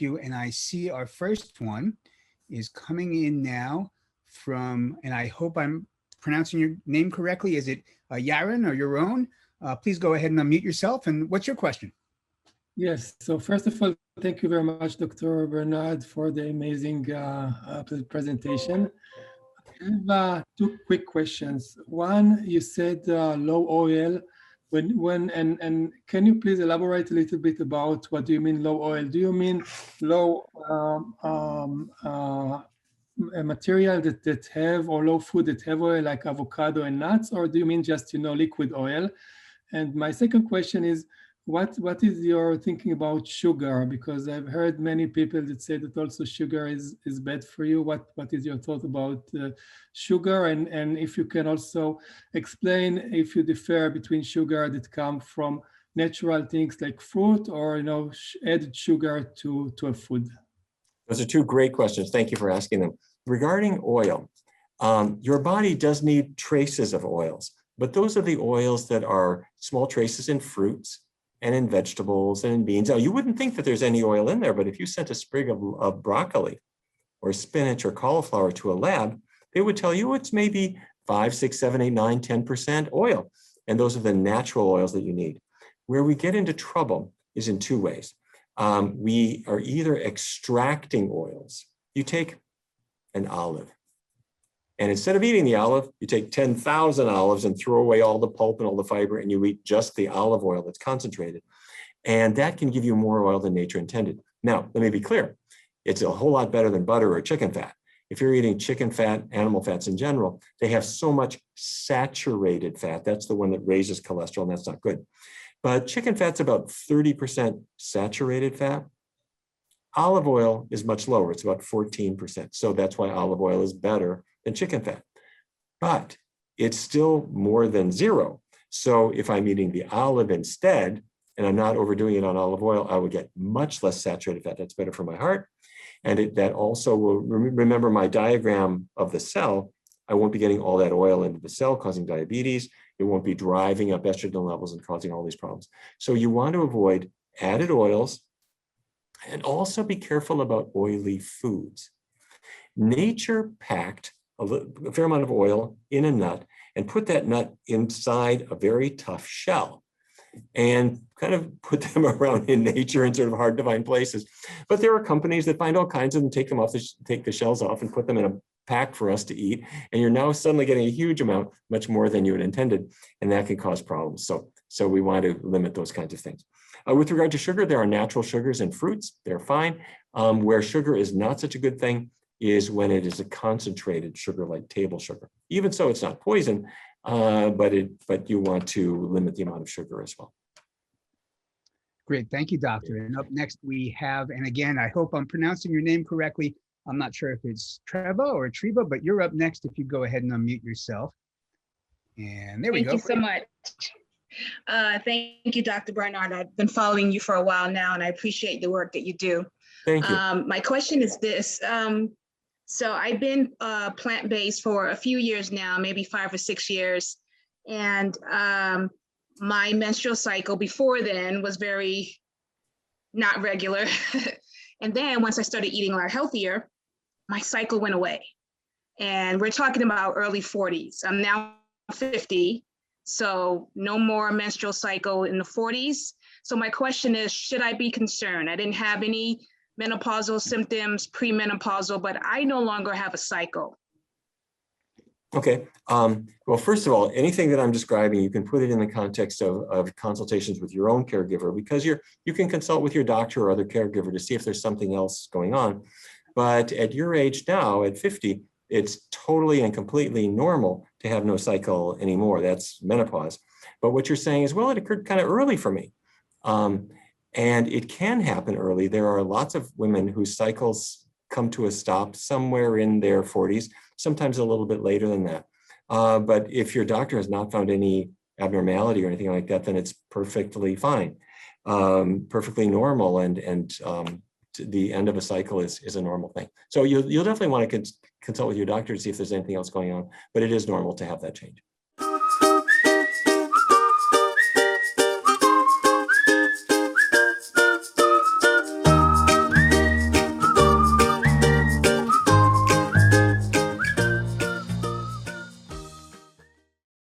Thank you. And I see our first one is coming in now from, and I hope I'm pronouncing your name correctly. Is it Yaron or Yaron? Please go ahead and unmute yourself. And what's your question? Yes. So first of all, thank you very much, Dr. Barnard, for the amazing presentation. I have two quick questions. One, you said low oil. And can you please elaborate a little bit about what do you mean low oil? Do you mean low material that have, or low food that have oil, like avocado and nuts, or do you mean just, liquid oil? And my second question is, what is your thinking about sugar? Because I've heard many people that say that also sugar is bad for you. What is your thought about sugar? And if you can also explain if you differ between sugar that come from natural things like fruit, or added sugar to a food. Those are two great questions. Thank you for asking them. Regarding oil, your body does need traces of oils, but those are the oils that are small traces in fruits and in vegetables and in beans. Now, you wouldn't think that there's any oil in there, but if you sent a sprig of broccoli or spinach or cauliflower to a lab, they would tell you it's maybe 5, 6, 7, 8, 9, 10% oil. And those are the natural oils that you need. Where we get into trouble is in two ways. We are either extracting oils. You take an olive, and instead of eating the olive, you take 10,000 olives and throw away all the pulp and all the fiber, and you eat just the olive oil that's concentrated. And that can give you more oil than nature intended. Now, let me be clear. It's a whole lot better than butter or chicken fat. If you're eating chicken fat, animal fats in general, they have so much saturated fat. That's the one that raises cholesterol, and that's not good. But chicken fat's about 30% saturated fat. Olive oil is much lower. It's about 14%. So that's why olive oil is better than chicken fat. But it's still more than zero. So if I'm eating the olive instead, and I'm not overdoing it on olive oil, I would get much less saturated fat. That's better for my heart. And that also will, remember my diagram of the cell, I won't be getting all that oil into the cell causing diabetes. It won't be driving up estrogen levels and causing all these problems. So you want to avoid added oils, and also be careful about oily foods. Nature packed a fair amount of oil in a nut and put that nut inside a very tough shell and kind of put them around in nature in sort of hard to find places. But there are companies that find all kinds of them, take the shells off and put them in a pack for us to eat. And you're now suddenly getting a huge amount, much more than you had intended. And that can cause problems. So we want to limit those kinds of things. With regard to sugar, there are natural sugars in fruits. They're fine. Where sugar is not such a good thing is when it is a concentrated sugar like table sugar. Even so, it's not poison, but you want to limit the amount of sugar as well. Great. Thank you, doctor. And up next we have, and again, I hope I'm pronouncing your name correctly. I'm not sure if it's Treva or Treva, but you're up next if you go ahead and unmute yourself. And there we go. Thank you so much. Thank you, Dr. Barnard. I've been following you for a while now, and I appreciate the work that you do. Thank you. My question is this. So I've been plant-based for a few years now, maybe 5 or 6 years. And my menstrual cycle before then was very not regular. And then once I started eating a lot healthier, my cycle went away. And we're talking about early 40s. I'm now 50. So no more menstrual cycle in the 40s. So my question is, should I be concerned? I didn't have any menopausal symptoms, premenopausal, but I no longer have a cycle. Okay. Well, first of all, anything that I'm describing, you can put it in the context of consultations with your own caregiver, because you can consult with your doctor or other caregiver to see if there's something else going on. But at your age now, at 50, it's totally and completely normal to have no cycle anymore. That's menopause. But what you're saying is, well, it occurred kind of early for me. And it can happen early. There are lots of women whose cycles come to a stop somewhere in their 40s, sometimes a little bit later than that. But if your doctor has not found any abnormality or anything like that, then it's perfectly fine, perfectly normal. And the end of a cycle is a normal thing. So you'll definitely want to consult with your doctor to see if there's anything else going on, but it is normal to have that change.